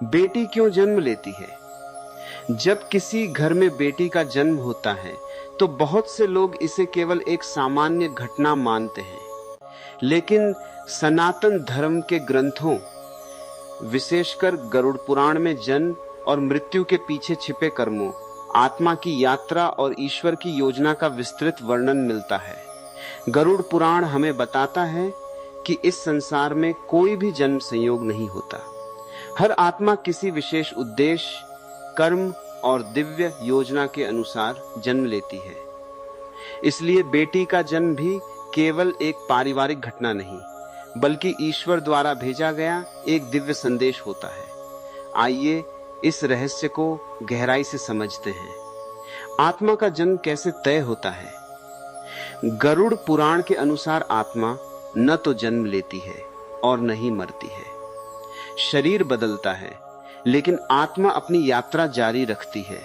बेटी क्यों जन्म लेती है? जब किसी घर में बेटी का जन्म होता है तो बहुत से लोग इसे केवल एक सामान्य घटना मानते हैं, लेकिन सनातन धर्म के ग्रंथों, विशेषकर गरुड़ पुराण में जन्म और मृत्यु के पीछे छिपे कर्मों, आत्मा की यात्रा और ईश्वर की योजना का विस्तृत वर्णन मिलता है। गरुड़ पुराण हमें बताता है कि इस संसार में कोई भी जन्म संयोग नहीं होता। हर आत्मा किसी विशेष उद्देश्य, कर्म और दिव्य योजना के अनुसार जन्म लेती है। इसलिए बेटी का जन्म भी केवल एक पारिवारिक घटना नहीं, बल्कि ईश्वर द्वारा भेजा गया एक दिव्य संदेश होता है। आइए इस रहस्य को गहराई से समझते हैं। आत्मा का जन्म कैसे तय होता है? गरुड़ पुराण के अनुसार आत्मा न तो जन्म लेती है और न ही मरती है। शरीर बदलता है, लेकिन आत्मा अपनी यात्रा जारी रखती है।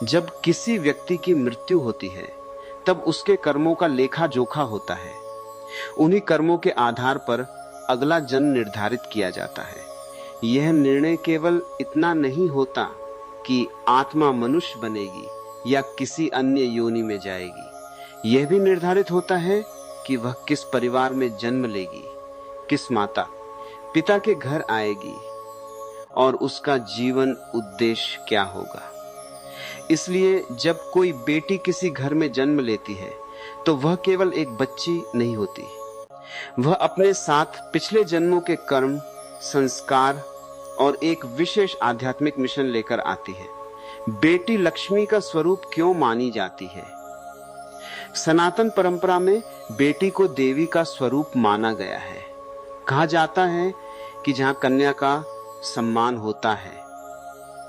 जब किसी व्यक्ति की मृत्यु होती है, तब उसके कर्मों का लेखा जोखा होता है। उन्हीं कर्मों के आधार पर अगला जन्म निर्धारित किया जाता है। यह निर्णय केवल इतना नहीं होता कि आत्मा मनुष्य बनेगी या किसी अन्य योनि में जाएगी। यह भी निर्धारित होता है कि वह किस परिवार में जन्म लेगी, किस माता पिता के घर आएगी और उसका जीवन उद्देश्य क्या होगा। इसलिए जब कोई बेटी किसी घर में जन्म लेती है तो वह केवल एक बच्ची नहीं होती। वह अपने साथ पिछले जन्मों के कर्म, संस्कार और एक विशेष आध्यात्मिक मिशन लेकर आती है। बेटी लक्ष्मी का स्वरूप क्यों मानी जाती है? सनातन परंपरा में बेटी को देवी का स्वरूप माना गया है। कहा जाता है कि जहां कन्या का सम्मान होता है,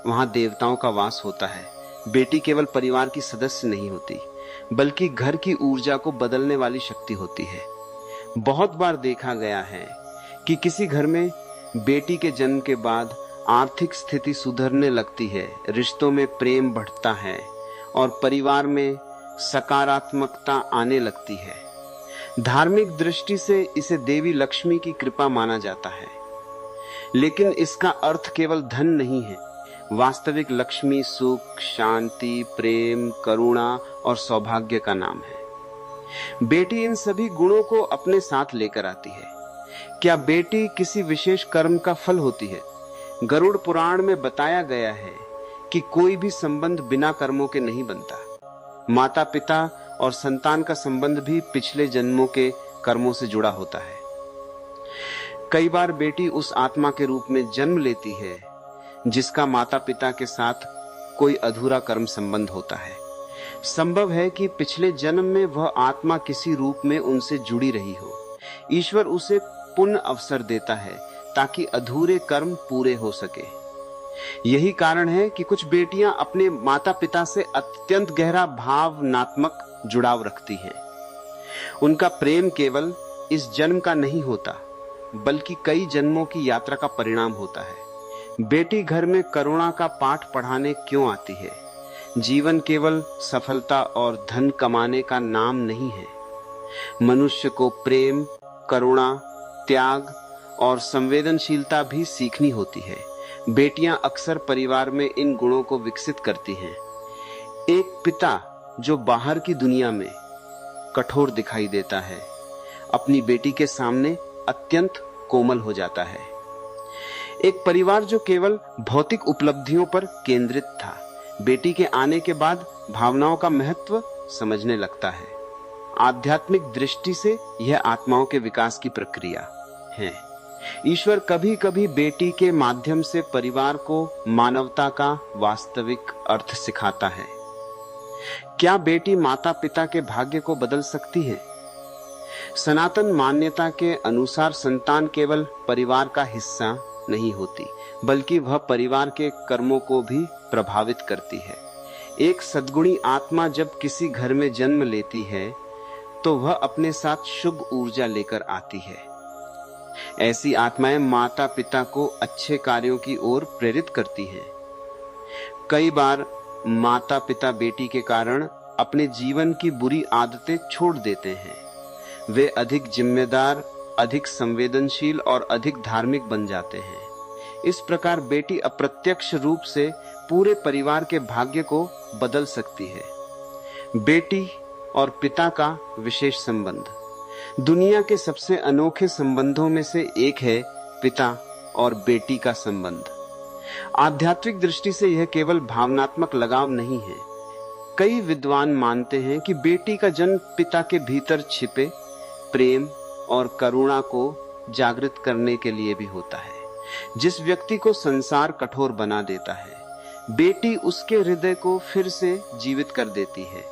वहां देवताओं का वास होता है। बेटी केवल परिवार की सदस्य नहीं होती, बल्कि घर की ऊर्जा को बदलने वाली शक्ति होती है। बहुत बार देखा गया है कि किसी घर में बेटी के जन्म के बाद आर्थिक स्थिति सुधरने लगती है, रिश्तों में प्रेम बढ़ता है और परिवार में सकारात्मकता आने लगती है। धार्मिक दृष्टि से इसे देवी लक्ष्मी की कृपा माना जाता है, लेकिन इसका अर्थ केवल धन नहीं है। वास्तविक लक्ष्मी सुख, शांति, प्रेम, करुणा और सौभाग्य का नाम है। बेटी इन सभी गुणों को अपने साथ लेकर आती है। क्या बेटी किसी विशेष कर्म का फल होती है? गरुड़ पुराण में बताया गया है कि कोई भी संबंध बिना कर्मों के नहीं बनता। माता पिता और संतान का संबंध भी पिछले जन्मों के कर्मों से जुड़ा होता है। कई बार बेटी उस आत्मा के रूप में जन्म लेती है जिसका माता पिता के साथ कोई अधूरा कर्म संबंध होता है। संभव है कि पिछले जन्म में वह आत्मा किसी रूप में उनसे जुड़ी रही हो। ईश्वर उसे पुण्य अवसर देता है ताकि अधूरे कर्म पूरे हो सके। यही कारण है कि कुछ बेटियां अपने माता पिता से अत्यंत गहरा भावनात्मक जुड़ाव रखती हैं। उनका प्रेम केवल इस जन्म का नहीं होता, बल्कि कई जन्मों की यात्रा का परिणाम होता है। बेटी घर में करुणा का पाठ पढ़ाने क्यों आती है? जीवन केवल सफलता और धन कमाने का नाम नहीं है। मनुष्य को प्रेम, करुणा, त्याग और संवेदनशीलता भी सीखनी होती है। बेटियां अक्सर परिवार में इन गुणों को विकसित करती हैं। एक पिता जो बाहर की दुनिया में कठोर दिखाई देता है, अपनी बेटी के सामने अत्यंत कोमल हो जाता है। एक परिवार जो केवल भौतिक उपलब्धियों पर केंद्रित था, बेटी के आने के बाद भावनाओं का महत्व समझने लगता है। आध्यात्मिक दृष्टि से यह आत्माओं के विकास की प्रक्रिया है। ईश्वर कभी कभी बेटी के माध्यम से परिवार को मानवता का वास्तविक अर्थ सिखाता है। क्या बेटी माता पिता के भाग्य को बदल सकती है? सनातन मान्यता के अनुसार संतान केवल परिवार का हिस्सा नहीं होती, बल्कि वह परिवार के कर्मों को भी प्रभावित करती है। एक सद्गुणी आत्मा जब किसी घर में जन्म लेती है तो वह अपने साथ शुभ ऊर्जा लेकर आती है। ऐसी आत्माएं माता पिता को अच्छे कार्यों की ओर प्रेरित करती हैं। कई बार माता पिता बेटी के कारण अपने जीवन की बुरी आदतें छोड़ देते हैं। वे अधिक जिम्मेदार, अधिक संवेदनशील और अधिक धार्मिक बन जाते हैं। इस प्रकार बेटी अप्रत्यक्ष रूप से पूरे परिवार के भाग्य को बदल सकती है। बेटी और पिता का विशेष संबंध दुनिया के सबसे अनोखे संबंधों में से एक है पिता और बेटी का संबंध। आध्यात्मिक दृष्टि से यह केवल भावनात्मक लगाव नहीं है। कई विद्वान मानते हैं कि बेटी का जन्म पिता के भीतर छिपे प्रेम और करुणा को जागृत करने के लिए भी होता है। जिस व्यक्ति को संसार कठोर बना देता है, बेटी उसके हृदय को फिर से जीवित कर देती है।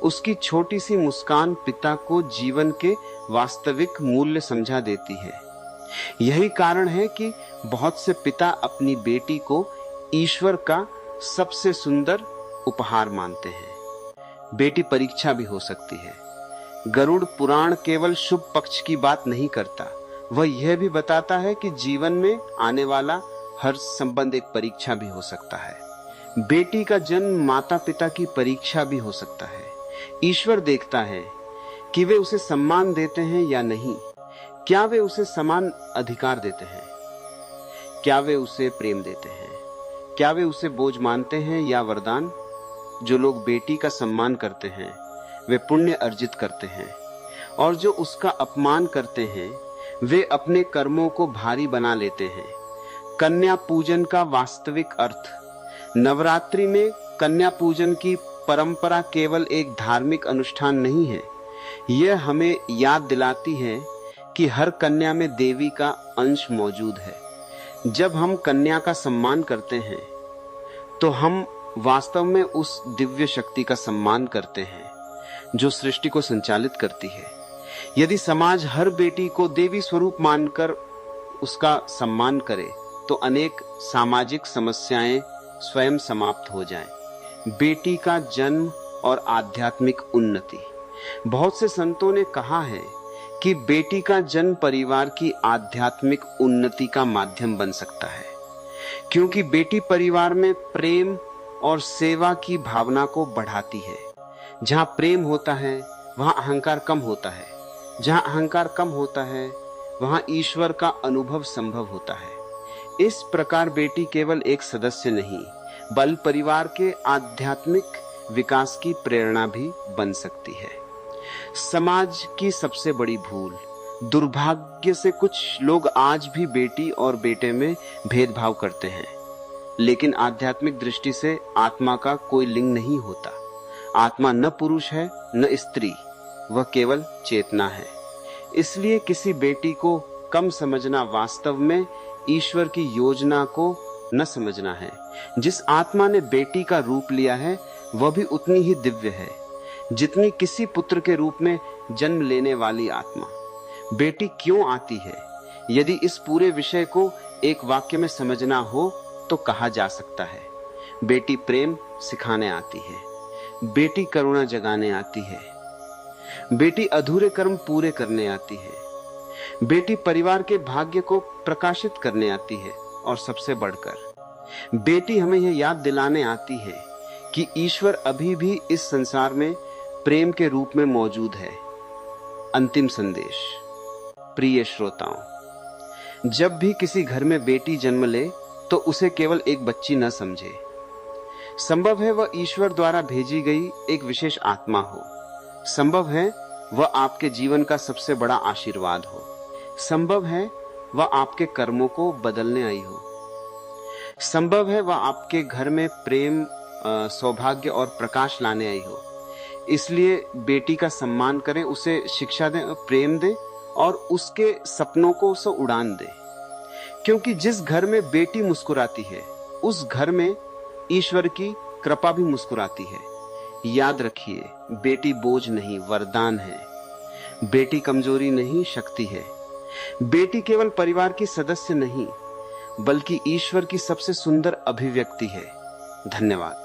उसकी छोटी सी मुस्कान पिता को जीवन के वास्तविक मूल्य समझा देती है। यही कारण है कि बहुत से पिता अपनी बेटी को ईश्वर का सबसे सुंदर उपहार मानते हैं। बेटी परीक्षा भी हो सकती है। गरुड़ पुराण केवल शुभ पक्ष की बात नहीं करता, वह यह भी बताता है कि जीवन में आने वाला हर संबंध एक परीक्षा भी हो सकता है। बेटी का जन्म माता पिता की परीक्षा भी हो सकता है। ईश्वर देखता है कि वे उसे सम्मान देते हैं या नहीं। क्या वे उसे समान अधिकार देते हैं? क्या वे उसे प्रेम देते हैं? क्या वे उसे बोझ मानते हैं या वरदान? जो लोग बेटी का सम्मान करते हैं वे पुण्य अर्जित करते हैं, और जो उसका अपमान करते हैं वे अपने कर्मों को भारी बना लेते हैं। कन्या पूजन का वास्तविक अर्थ। नवरात्रि में कन्या पूजन की परंपरा केवल एक धार्मिक अनुष्ठान नहीं है, यह हमें याद दिलाती है कि हर कन्या में देवी का अंश मौजूद है। जब हम कन्या का सम्मान करते हैं तो हम वास्तव में उस दिव्य शक्ति का सम्मान करते हैं जो सृष्टि को संचालित करती है। यदि समाज हर बेटी को देवी स्वरूप मानकर उसका सम्मान करे तो अनेक सामाजिक समस्याएं स्वयं समाप्त हो जाएं। बेटी का जन्म और आध्यात्मिक उन्नति। बहुत से संतों ने कहा है कि बेटी का जन्म परिवार की आध्यात्मिक उन्नति का माध्यम बन सकता है, क्योंकि बेटी परिवार में प्रेम और सेवा की भावना को बढ़ाती है। जहां प्रेम होता है वहां अहंकार कम होता है। जहां अहंकार कम होता है वहां ईश्वर का अनुभव संभव होता है। इस प्रकार बेटी केवल एक सदस्य नहीं, बल्कि परिवार के आध्यात्मिक विकास की प्रेरणा भी बन सकती है। समाज की सबसे बड़ी भूल, दुर्भाग्य से कुछ लोग आज भी बेटी और बेटे में भेदभाव करते हैं। लेकिन आध्यात्मिक दृष्टि से आत्मा का कोई लिंग नहीं होता। आत्मा न पुरुष है न स्त्री, वह केवल चेतना है। इसलिए किसी बेटी को कम समझना वास्तव में ईश्वर की योजना को न समझना है। जिस आत्मा ने बेटी का रूप लिया है वह भी उतनी ही दिव्य है जितनी किसी पुत्र के रूप में जन्म लेने वाली आत्मा। बेटी क्यों आती है? यदि इस पूरे विषय को एक वाक्य में समझना हो तो कहा जा सकता है, बेटी प्रेम सिखाने आती है, बेटी करुणा जगाने आती है, बेटी अधूरे कर्म पूरे करने आती है, बेटी परिवार के भाग्य को प्रकाशित करने आती है, और सबसे बढ़कर बेटी हमें यह याद दिलाने आती है कि ईश्वर अभी भी इस संसार में प्रेम के रूप में मौजूद है। अंतिम संदेश। प्रिय श्रोताओं, जब भी किसी घर में बेटी जन्म ले तो उसे केवल एक बच्ची न समझे। संभव है वह ईश्वर द्वारा भेजी गई एक विशेष आत्मा हो। संभव है वह आपके जीवन का सबसे बड़ा आशीर्वाद हो। संभव है वह आपके कर्मों को बदलने आई हो। संभव है वह आपके घर में प्रेम, सौभाग्य और प्रकाश लाने आई हो। इसलिए बेटी का सम्मान करें, उसे शिक्षा दें, प्रेम दें और उसके सपनों को उसे उड़ान दें। क्योंकि जिस घर में बेटी मुस्कुराती है उस घर में ईश्वर की कृपा भी मुस्कुराती है। याद रखिए, बेटी बोझ नहीं, वरदान है। बेटी कमजोरी नहीं, शक्ति है। बेटी केवल परिवार की सदस्य नहीं बल्कि ईश्वर की सबसे सुंदर अभिव्यक्ति है। धन्यवाद।